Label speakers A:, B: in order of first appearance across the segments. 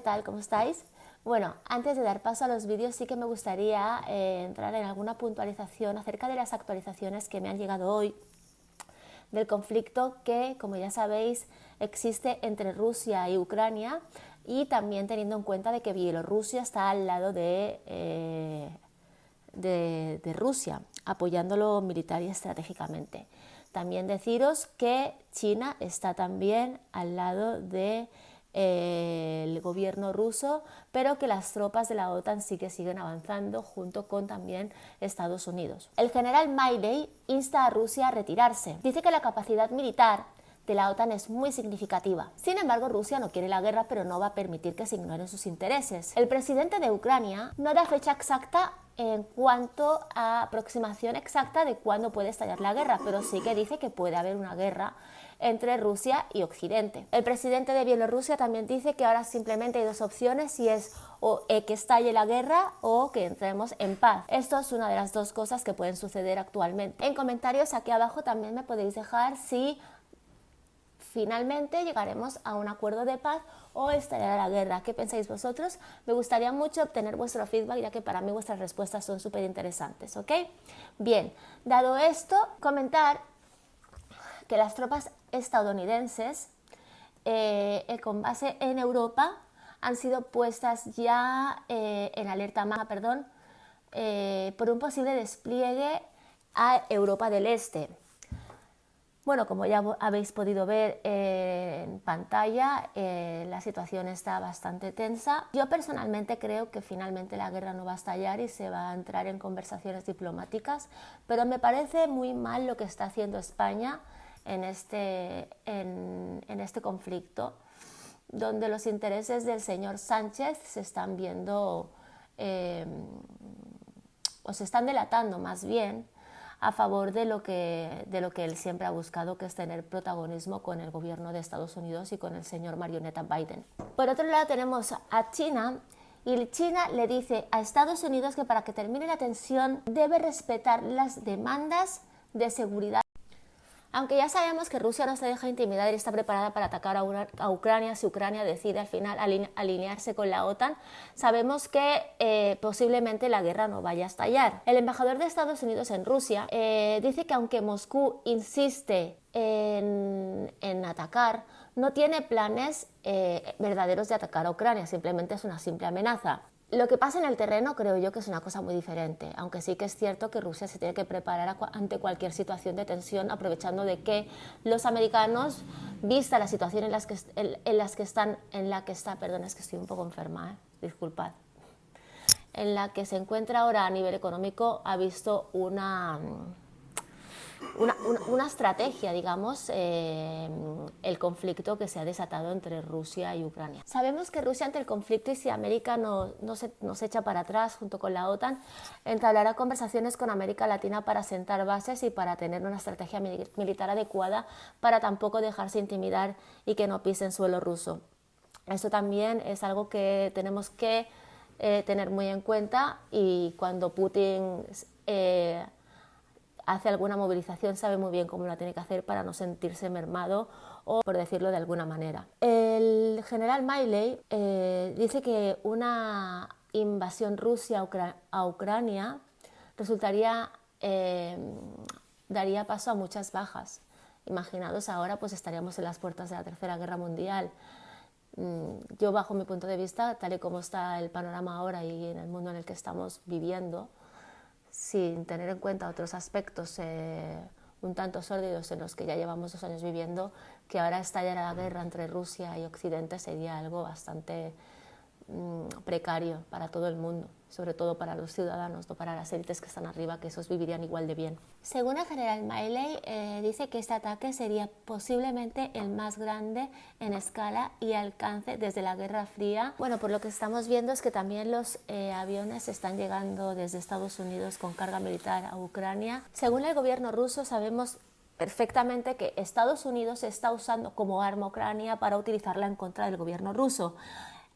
A: tal? ¿Cómo estáis? Bueno, antes de dar paso a los vídeos sí que me gustaría entrar en alguna puntualización acerca de las actualizaciones que me han llegado hoy del conflicto que, como ya sabéis, existe entre Rusia y Ucrania, y también teniendo en cuenta de que Bielorrusia está al lado de Rusia, apoyándolo militar y estratégicamente. También deciros que China está también al lado de el gobierno ruso, pero que las tropas de la OTAN sí que siguen avanzando junto con también Estados Unidos. El general Milley insta a Rusia a retirarse. Dice que la capacidad militar de la OTAN es muy significativa. Sin embargo, Rusia no quiere la guerra, pero no va a permitir que se ignoren sus intereses. El presidente de Ucrania no da fecha exacta en cuanto a aproximación exacta de cuándo puede estallar la guerra, pero sí que dice que puede haber una guerra entre Rusia y Occidente. El presidente de Bielorrusia también dice que ahora simplemente hay dos opciones, y es que estalle la guerra o que entremos en paz. Esto es una de las dos cosas que pueden suceder actualmente. En comentarios aquí abajo también me podéis dejar si finalmente llegaremos a un acuerdo de paz o estallará la guerra. ¿Qué pensáis vosotros? Me gustaría mucho obtener vuestro feedback, ya que para mí vuestras respuestas son súper interesantes, ¿ok? Bien, dado esto, comentar que las tropas estadounidenses con base en Europa han sido puestas ya en alerta por un posible despliegue a Europa del Este. Bueno, como ya habéis podido ver en pantalla, la situación está bastante tensa. Yo personalmente creo que finalmente la guerra no va a estallar y se va a entrar en conversaciones diplomáticas, pero me parece muy mal lo que está haciendo España en este conflicto, donde los intereses del señor Sánchez se están viendo, o se están delatando más bien, a favor de lo que él siempre ha buscado, que es tener protagonismo con el gobierno de Estados Unidos y con el señor marioneta Biden. Por otro lado tenemos a China, y China le dice a Estados Unidos que para que termine la tensión debe respetar las demandas de seguridad. Aunque ya sabemos que Rusia no se deja intimidar y está preparada para atacar a Ucrania si Ucrania decide al final alinearse con la OTAN, sabemos que posiblemente la guerra no vaya a estallar. El embajador de Estados Unidos en Rusia dice que aunque Moscú insiste en atacar, no tiene planes verdaderos de atacar a Ucrania, simplemente es una simple amenaza. Lo que pasa en el terreno creo yo que es una cosa muy diferente, aunque sí que es cierto que Rusia se tiene que preparar ante cualquier situación de tensión, aprovechando de que los americanos, vista la situación en la que está, perdón, es que estoy un poco enferma, disculpad, en la que se encuentra ahora a nivel económico, ha visto una estrategia, digamos, el conflicto que se ha desatado entre Rusia y Ucrania. Sabemos que Rusia ante el conflicto, y si América no se echa para atrás junto con la OTAN, entablará conversaciones con América Latina para sentar bases y para tener una estrategia militar adecuada para tampoco dejarse intimidar y que no pisen suelo ruso. Esto también es algo que tenemos que tener muy en cuenta, y cuando Putin hace alguna movilización sabe muy bien cómo la tiene que hacer para no sentirse mermado, o por decirlo de alguna manera. El general Milley dice que una invasión rusa a Ucrania daría paso a muchas bajas. Imaginados ahora, pues estaríamos en las puertas de la Tercera Guerra Mundial. Yo, bajo mi punto de vista, tal y como está el panorama ahora y en el mundo en el que estamos viviendo, sin tener en cuenta otros aspectos un tanto sórdidos en los que ya llevamos 2 años viviendo, que ahora estallara la guerra entre Rusia y Occidente sería algo bastante precario para todo el mundo, sobre todo para los ciudadanos, no para las élites que están arriba, que esos vivirían igual de bien. Según el general Milley, dice que este ataque sería posiblemente el más grande en escala y alcance desde la Guerra Fría. Bueno, por lo que estamos viendo es que también los aviones están llegando desde Estados Unidos con carga militar a Ucrania. Según el gobierno ruso, sabemos perfectamente que Estados Unidos está usando como arma Ucrania para utilizarla en contra del gobierno ruso.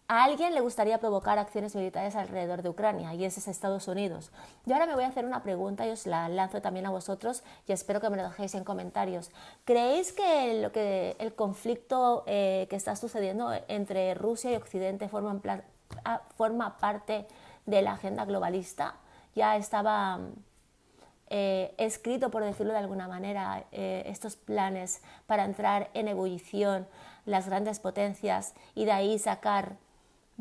A: a alguien le gustaría provocar acciones militares alrededor de Ucrania y ese es Estados Unidos. Yo ahora me voy a hacer una pregunta y os la lanzo también a vosotros y espero que me lo dejéis en comentarios. ¿Creéis que el conflicto que está sucediendo entre Rusia y Occidente forma parte de la agenda globalista? Ya estaba escrito, por decirlo de alguna manera, estos planes para entrar en ebullición las grandes potencias y de ahí sacar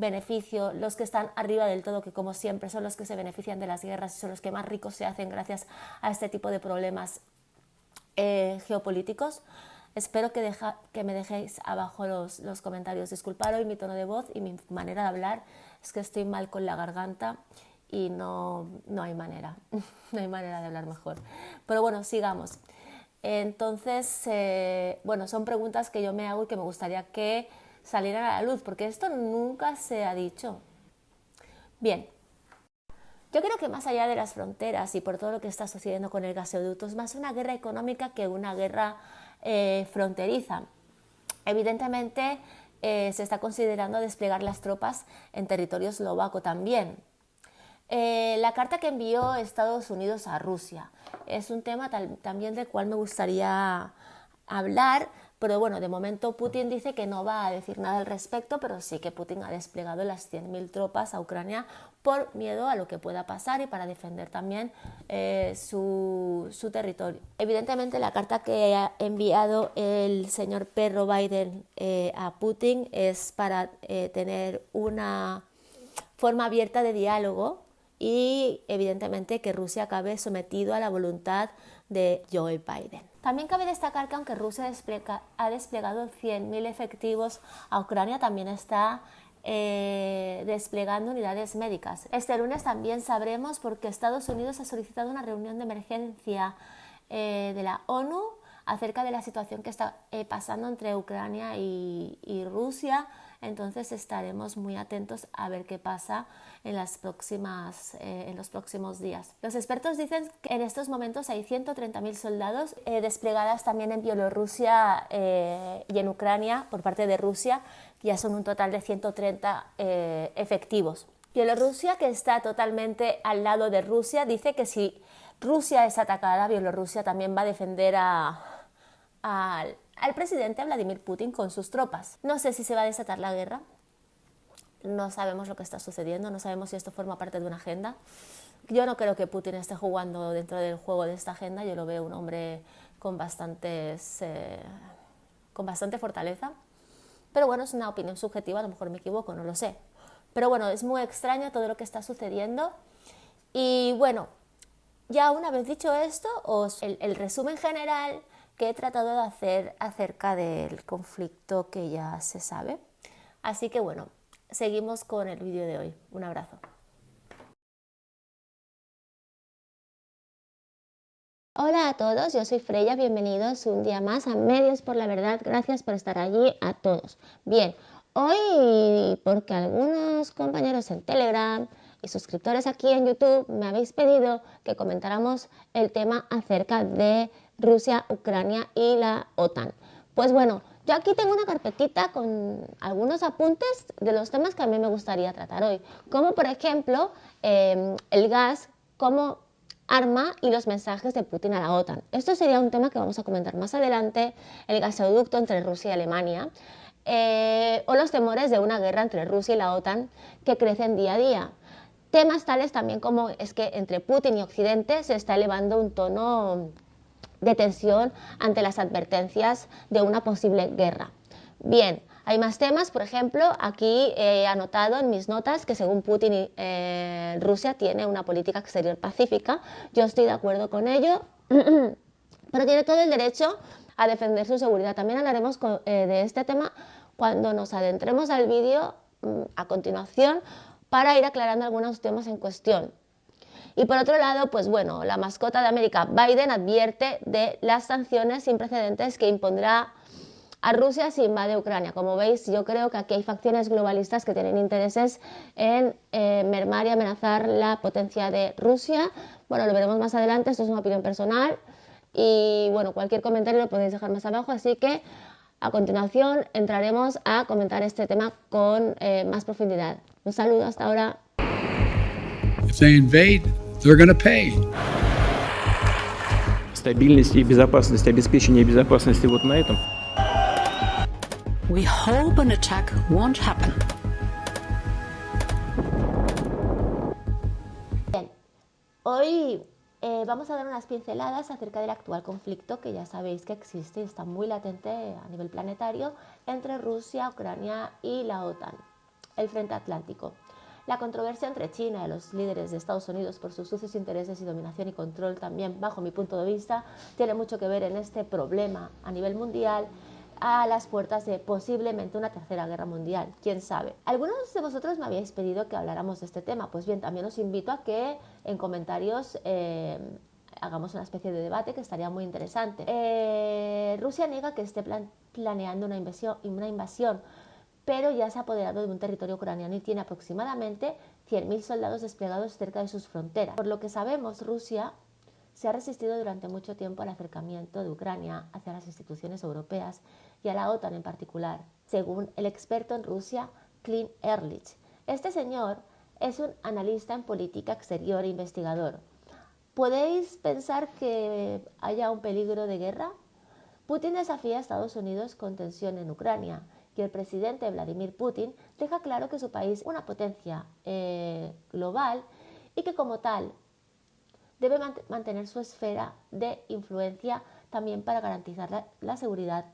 A: beneficio los que están arriba del todo, que como siempre son los que se benefician de las guerras y son los que más ricos se hacen gracias a este tipo de problemas geopolíticos. Espero que me dejéis abajo los comentarios. Disculpad hoy mi tono de voz y mi manera de hablar, es que estoy mal con la garganta y no hay manera, no hay manera de hablar mejor. Pero bueno, sigamos. Entonces, bueno, son preguntas que yo me hago y que me gustaría que salieran a la luz, porque esto nunca se ha dicho. Bien, yo creo que más allá de las fronteras y por todo lo que está sucediendo con el gasoducto, es más una guerra económica que una guerra fronteriza. Evidentemente, se está considerando desplegar las tropas en territorio eslovaco también. La carta que envió Estados Unidos a Rusia es un tema también del cual me gustaría hablar, pero bueno, de momento Putin dice que no va a decir nada al respecto, pero sí que Putin ha desplegado las 100.000 tropas a Ucrania por miedo a lo que pueda pasar y para defender también su territorio. Evidentemente la carta que ha enviado el señor perro Biden a Putin es para tener una forma abierta de diálogo y evidentemente que Rusia acabe sometido a la voluntad de Joe Biden. También cabe destacar que aunque Rusia ha desplegado 100.000 efectivos a Ucrania, también está desplegando unidades médicas. Este lunes también sabremos porque Estados Unidos ha solicitado una reunión de emergencia de la ONU acerca de la situación que está pasando entre Ucrania y Rusia. Entonces estaremos muy atentos a ver qué pasa en los próximos días. Los expertos dicen que en estos momentos hay 130.000 soldados desplegadas también en Bielorrusia y en Ucrania por parte de Rusia. Ya son un total de 130 efectivos. Bielorrusia, que está totalmente al lado de Rusia, dice que si Rusia es atacada, Bielorrusia también va a defender al presidente Vladimir Putin con sus tropas. No sé si se va a desatar la guerra, no sabemos lo que está sucediendo, no sabemos si esto forma parte de una agenda. Yo no creo que Putin esté jugando dentro del juego de esta agenda, yo lo veo un hombre con bastante fortaleza, pero bueno, es una opinión subjetiva, a lo mejor me equivoco, no lo sé. Pero bueno, es muy extraño todo lo que está sucediendo y bueno, ya una vez dicho esto, el resumen general que he tratado de hacer acerca del conflicto que ya se sabe. Así que bueno, seguimos con el vídeo de hoy. Un abrazo. Hola a todos, yo soy Freya, bienvenidos un día más a Medios por la Verdad, gracias por estar allí a todos. Bien, hoy porque algunos compañeros en Telegram y suscriptores aquí en YouTube me habéis pedido que comentáramos el tema acerca de Rusia, Ucrania y la OTAN. Pues bueno, yo aquí tengo una carpetita con algunos apuntes de los temas que a mí me gustaría tratar hoy, como por ejemplo el gas, como arma y los mensajes de Putin a la OTAN. Esto sería un tema que vamos a comentar más adelante, el gasoducto entre Rusia y Alemania, o los temores de una guerra entre Rusia y la OTAN que crecen día a día. Temas tales también como es que entre Putin y Occidente se está elevando un tono de tensión ante las advertencias de una posible guerra. Bien, hay más temas, por ejemplo, aquí he anotado en mis notas que según Putin Rusia tiene una política exterior pacífica. Yo estoy de acuerdo con ello, pero tiene todo el derecho a defender su seguridad. También hablaremos de este tema cuando nos adentremos al vídeo a continuación para ir aclarando algunos temas en cuestión. Y por otro lado, pues bueno, la mascota de América, Biden, advierte de las sanciones sin precedentes que impondrá a Rusia si invade Ucrania. Como veis, yo creo que aquí hay facciones globalistas que tienen intereses en mermar y amenazar la potencia de Rusia. Bueno, lo veremos más adelante, esto es una opinión personal y bueno, cualquier comentario lo podéis dejar más abajo, así que A continuación entraremos a comentar este tema con más profundidad. Un saludo hasta ahora.
B: If they invade, they're going to pay.
C: Стабильность и безопасность, обеспечение безопасности вот на этом.
D: We hope an attack won't happen.
A: Bien, hoy vamos a dar unas pinceladas acerca del actual conflicto que ya sabéis que existe y está muy latente a nivel planetario entre Rusia, Ucrania y la OTAN, el Frente Atlántico. La controversia entre China y los líderes de Estados Unidos por sus sucios intereses y dominación y control también, bajo mi punto de vista, tiene mucho que ver en este problema a nivel mundial a las puertas de posiblemente una tercera guerra mundial, quién sabe. Algunos de vosotros me habíais pedido que habláramos de este tema, pues bien, también os invito a que en comentarios hagamos una especie de debate que estaría muy interesante. Rusia niega que esté planeando una invasión, pero ya se ha apoderado de un territorio ucraniano y tiene aproximadamente 100.000 soldados desplegados cerca de sus fronteras. Por lo que sabemos, Rusia se ha resistido durante mucho tiempo al acercamiento de Ucrania hacia las instituciones europeas y a la OTAN en particular, según el experto en Rusia, Clint Ehrlich. Este señor es un analista en política exterior e investigador. ¿Podéis pensar que haya un peligro de guerra? Putin desafía a Estados Unidos con tensión en Ucrania y el presidente Vladimir Putin deja claro que su país es una potencia global y que como tal debe mantener su esfera de influencia también para garantizar la seguridad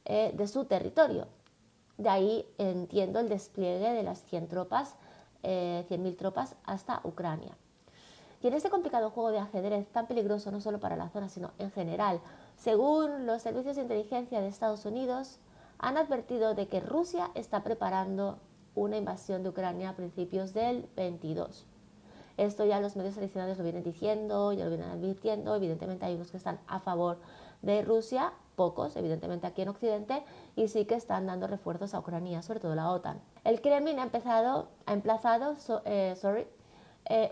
A: de su territorio. De ahí entiendo el despliegue de las 100.000 tropas hasta Ucrania. Y en este complicado juego de ajedrez tan peligroso no solo para la zona sino en general, según los servicios de inteligencia de Estados Unidos, han advertido de que Rusia está preparando una invasión de Ucrania a principios del 22. Esto ya los medios tradicionales lo vienen diciendo, ya lo vienen advirtiendo. Evidentemente hay unos que están a favor de Rusia, pocos, evidentemente aquí en Occidente, y sí que están dando refuerzos a Ucrania, sobre todo la OTAN. El Kremlin ha emplazado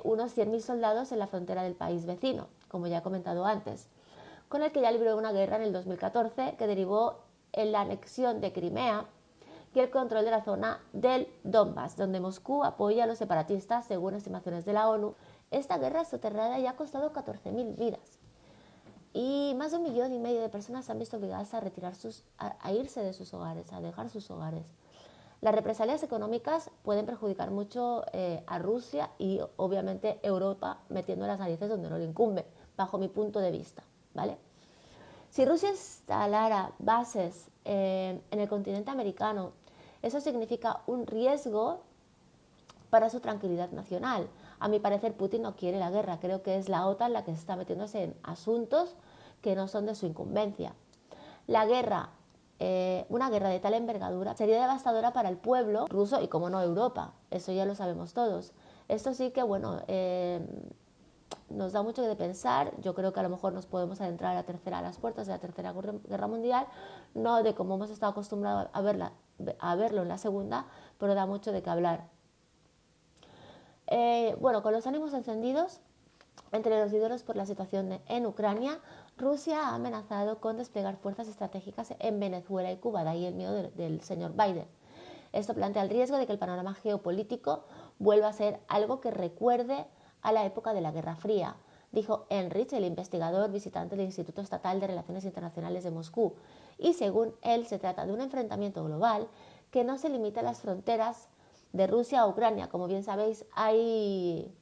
A: unos 100.000 soldados en la frontera del país vecino, como ya he comentado antes, con el que ya libró una guerra en el 2014 que derivó en la anexión de Crimea y el control de la zona del Donbass, donde Moscú apoya a los separatistas según estimaciones de la ONU. Esta guerra soterrada ya ha costado 14.000 vidas y más de 1,5 millones de personas se han visto obligadas a a irse de sus hogares, a dejar sus hogares. Las represalias económicas pueden perjudicar mucho a Rusia y obviamente Europa metiendo las narices donde no le incumbe, bajo mi punto de vista, ¿vale? Si Rusia instalara bases en el continente americano, eso significa un riesgo para su tranquilidad nacional. A mi parecer, Putin no quiere la guerra, creo que es la OTAN la que se está metiéndose en asuntos que no son de su incumbencia. La guerra, una guerra de tal envergadura, sería devastadora para el pueblo ruso y, como no, Europa. Eso ya lo sabemos todos. Esto sí que, bueno, nos da mucho que pensar. Yo creo que a lo mejor nos podemos adentrar a las puertas de la Tercera Guerra Mundial, no de como hemos estado acostumbrados a verlo en la Segunda, pero da mucho de qué hablar. Bueno, con los ánimos encendidos entre los líderes por la situación en Ucrania, Rusia ha amenazado con desplegar fuerzas estratégicas en Venezuela y Cuba, de ahí el miedo del señor Biden. Esto plantea el riesgo de que el panorama geopolítico vuelva a ser algo que recuerde a la época de la Guerra Fría, dijo Enrich, el investigador visitante del Instituto Estatal de Relaciones Internacionales de Moscú. Y según él, se trata de un enfrentamiento global que no se limita a las fronteras de Rusia a Ucrania. Como bien sabéis, hay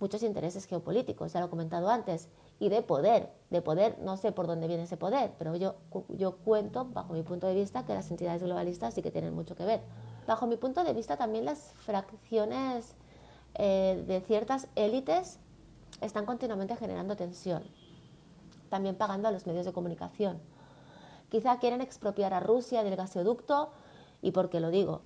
A: muchos intereses geopolíticos, ya lo he comentado antes, y de poder, no sé por dónde viene ese poder, pero yo cuento, bajo mi punto de vista, que las entidades globalistas sí que tienen mucho que ver. Bajo mi punto de vista, también las fracciones de ciertas élites están continuamente generando tensión, también pagando a los medios de comunicación. Quizá quieren expropiar a Rusia del gasoducto, y por qué lo digo.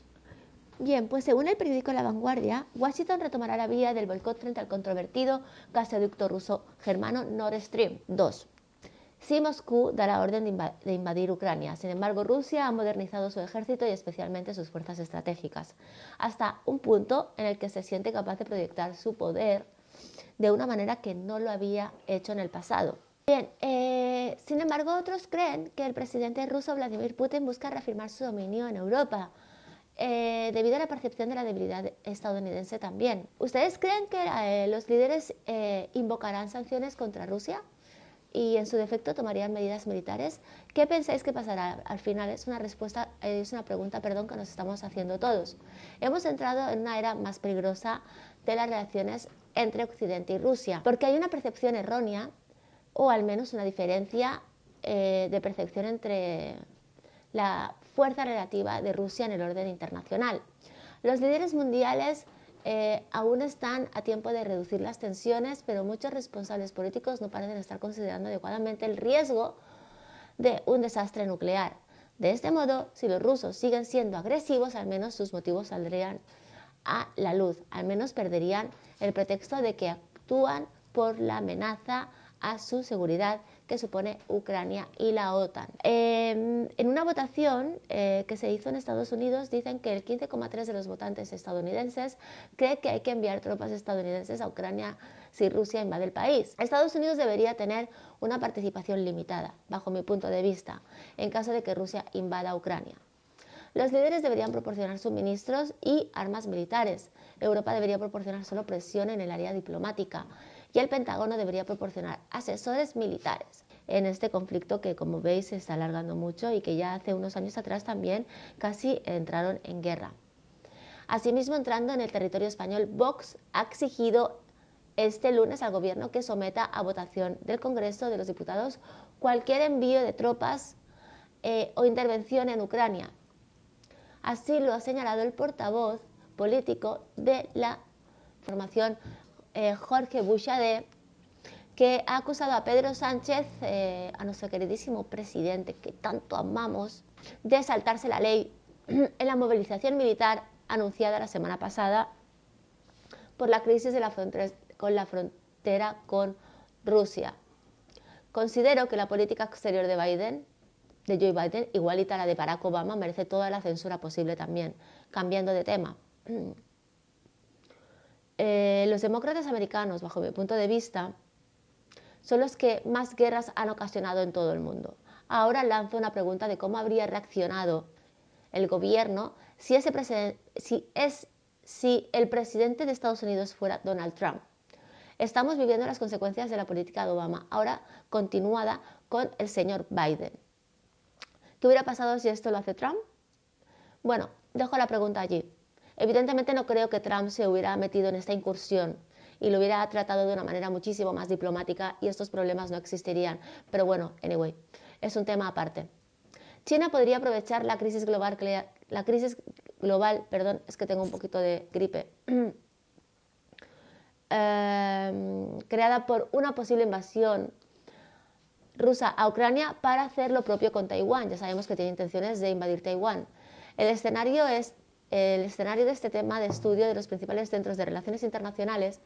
A: Bien, pues según el periódico La Vanguardia, Washington retomará la vía del boicot frente al controvertido gasoducto ruso germano Nord Stream 2. Sí, Moscú da la orden de invadir Ucrania. Sin embargo, Rusia ha modernizado su ejército y especialmente sus fuerzas estratégicas, hasta un punto en el que se siente capaz de proyectar su poder de una manera que no lo había hecho en el pasado. Bien, sin embargo, otros creen que el presidente ruso Vladimir Putin busca reafirmar su dominio en Europa, debido a la percepción de la debilidad estadounidense también. ¿Ustedes creen que los líderes invocarán sanciones contra Rusia y en su defecto tomarían medidas militares? ¿Qué pensáis que pasará? Al final es una pregunta, que nos estamos haciendo todos. Hemos entrado en una era más peligrosa de las relaciones entre Occidente y Rusia, porque hay una percepción errónea, o al menos una diferencia de percepción entre la fuerza relativa de Rusia en el orden internacional. Los líderes mundiales aún están a tiempo de reducir las tensiones, pero muchos responsables políticos no parecen estar considerando adecuadamente el riesgo de un desastre nuclear. De este modo, si los rusos siguen siendo agresivos, al menos sus motivos saldrían a la luz, al menos perderían el pretexto de que actúan por la amenaza a su seguridad que supone Ucrania y la OTAN. En una votación que se hizo en Estados Unidos, dicen que el 15,3% de los votantes estadounidenses cree que hay que enviar tropas estadounidenses a Ucrania si Rusia invade el país. Estados Unidos debería tener una participación limitada, bajo mi punto de vista, en caso de que Rusia invada Ucrania. Los líderes deberían proporcionar suministros y armas militares. Europa debería proporcionar solo presión en el área diplomática y el Pentágono debería proporcionar asesores militares en este conflicto que, como veis, se está alargando mucho y que ya hace unos años atrás también casi entraron en guerra. Asimismo, entrando en el territorio español, Vox ha exigido este lunes al gobierno que someta a votación del Congreso de los Diputados cualquier envío de tropas o intervención en Ucrania. Así lo ha señalado el portavoz político de la formación Jorge Buxadé, que ha acusado a Pedro Sánchez, a nuestro queridísimo presidente que tanto amamos, de saltarse la ley en la movilización militar anunciada la semana pasada por la crisis de la frontera con Rusia. Considero que la política exterior de Joe Biden, igualita a la de Barack Obama, merece toda la censura posible también. Cambiando de tema. Los demócratas americanos, bajo mi punto de vista, son los que más guerras han ocasionado en todo el mundo. Ahora lanzo una pregunta de cómo habría reaccionado el gobierno si el presidente de Estados Unidos fuera Donald Trump. Estamos viviendo las consecuencias de la política de Obama, ahora continuada con el señor Biden. ¿Qué hubiera pasado si esto lo hace Trump? Bueno, dejo la pregunta allí. Evidentemente no creo que Trump se hubiera metido en esta incursión y lo hubiera tratado de una manera muchísimo más diplomática y estos problemas no existirían. Pero bueno, anyway, es un tema aparte. China podría aprovechar la crisis global, es que tengo un poquito de gripe, creada por una posible invasión rusa a Ucrania para hacer lo propio con Taiwán. Ya sabemos que tiene intenciones de invadir Taiwán. El escenario de este tema de estudio de los principales centros de relaciones internacionales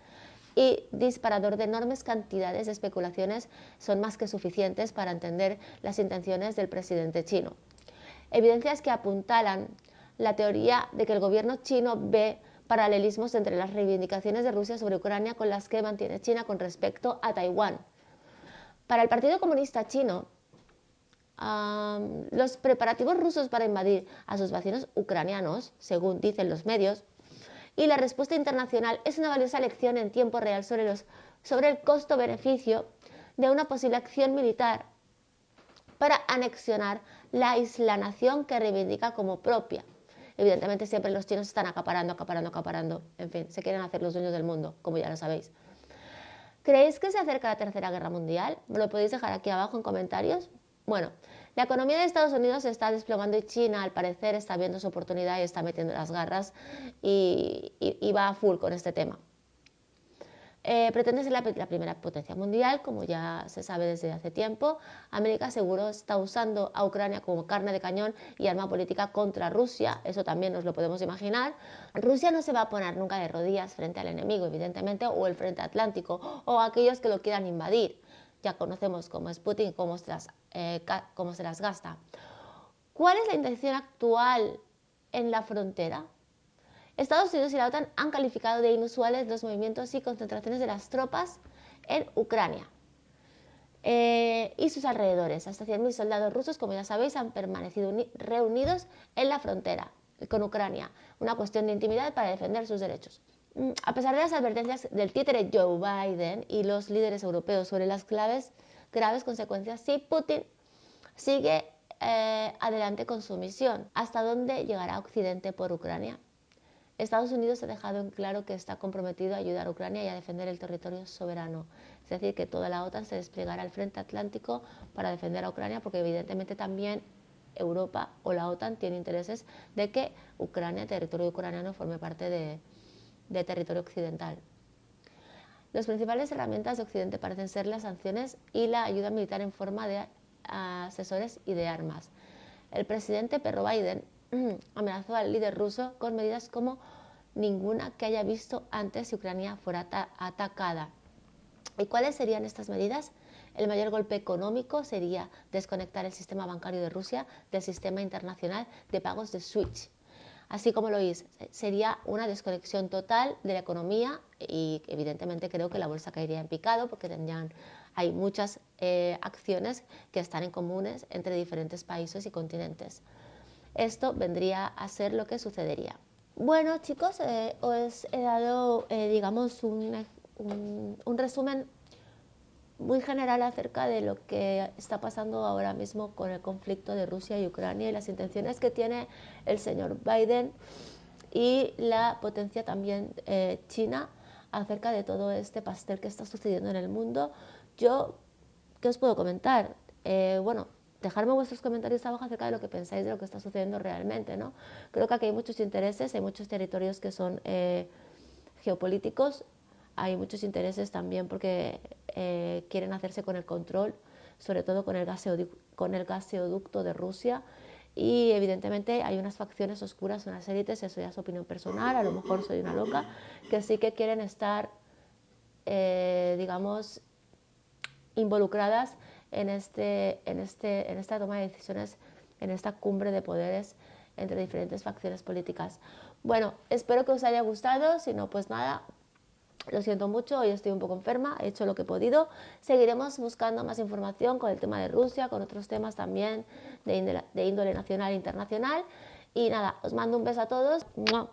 A: y disparador de enormes cantidades de especulaciones son más que suficientes para entender las intenciones del presidente chino. Evidencias que apuntalan la teoría de que el gobierno chino ve paralelismos entre las reivindicaciones de Rusia sobre Ucrania con las que mantiene China con respecto a Taiwán. Para el Partido Comunista Chino, los preparativos rusos para invadir a sus vecinos ucranianos, según dicen los medios, y la respuesta internacional es una valiosa lección en tiempo real sobre el costo-beneficio de una posible acción militar para anexionar la isla nación que reivindica como propia. Evidentemente siempre los chinos están acaparando. En fin, se quieren hacer los dueños del mundo, como ya lo sabéis. ¿Creéis que se acerca la Tercera Guerra Mundial? ¿Me lo podéis dejar aquí abajo en comentarios? Bueno, la economía de Estados Unidos se está desplomando y China, al parecer, está viendo su oportunidad y está metiendo las garras y va a full con este tema. Pretende ser la primera potencia mundial, como ya se sabe desde hace tiempo. América seguro está usando a Ucrania como carne de cañón y arma política contra Rusia, eso también nos lo podemos imaginar. Rusia no se va a poner nunca de rodillas frente al enemigo, evidentemente, o el frente atlántico, o aquellos que lo quieran invadir. Ya conocemos cómo es Putin, cómo se las gasta. ¿Cuál es la intención actual en la frontera? Estados Unidos y la OTAN han calificado de inusuales los movimientos y concentraciones de las tropas en Ucrania. y sus alrededores. Hasta 100.000 soldados rusos, como ya sabéis, han permanecido reunidos en la frontera con Ucrania, una cuestión de intimidad para defender sus derechos. A pesar de las advertencias del títere Joe Biden y los líderes europeos sobre las graves consecuencias, si Putin sigue adelante con su misión, ¿hasta dónde llegará Occidente por Ucrania? Estados Unidos ha dejado en claro que está comprometido a ayudar a Ucrania y a defender el territorio soberano. Es decir, que toda la OTAN se desplegará al frente atlántico para defender a Ucrania, porque evidentemente también Europa o la OTAN tiene intereses de que Ucrania, territorio ucraniano, forme parte de territorio occidental. Las principales herramientas de Occidente parecen ser las sanciones y la ayuda militar en forma de asesores y de armas. El presidente Perro Biden amenazó al líder ruso con medidas como ninguna que haya visto antes si Ucrania fuera atacada. ¿Y cuáles serían estas medidas? El mayor golpe económico sería desconectar el sistema bancario de Rusia del sistema internacional de pagos de SWIFT. Así como lo oís, sería una desconexión total de la economía y evidentemente creo que la bolsa caería en picado porque hay muchas acciones que están en comunes entre diferentes países y continentes. Esto vendría a ser lo que sucedería. Bueno, chicos, os he dado, digamos, un resumen muy general acerca de lo que está pasando ahora mismo con el conflicto de Rusia y Ucrania y las intenciones que tiene el señor Biden y la potencia también China acerca de todo este pastel que está sucediendo en el mundo. Yo, ¿qué os puedo comentar? Bueno, dejadme vuestros comentarios abajo acerca de lo que pensáis de lo que está sucediendo realmente, ¿no? Creo que aquí hay muchos intereses, hay muchos territorios que son geopolíticos, hay muchos intereses también porque quieren hacerse con el control, sobre todo con el gaseoducto de Rusia, y evidentemente hay unas facciones oscuras, unas élites, eso ya es opinión personal, a lo mejor soy una loca, que sí que quieren estar, digamos, involucradas en esta toma de decisiones, en esta cumbre de poderes entre diferentes facciones políticas. Bueno, espero que os haya gustado, si no, pues nada, lo siento mucho, hoy estoy un poco enferma, he hecho lo que he podido. Seguiremos buscando más información con el tema de Rusia, con otros temas también de índole nacional e internacional. Y nada, os mando un beso a todos. ¡Mua!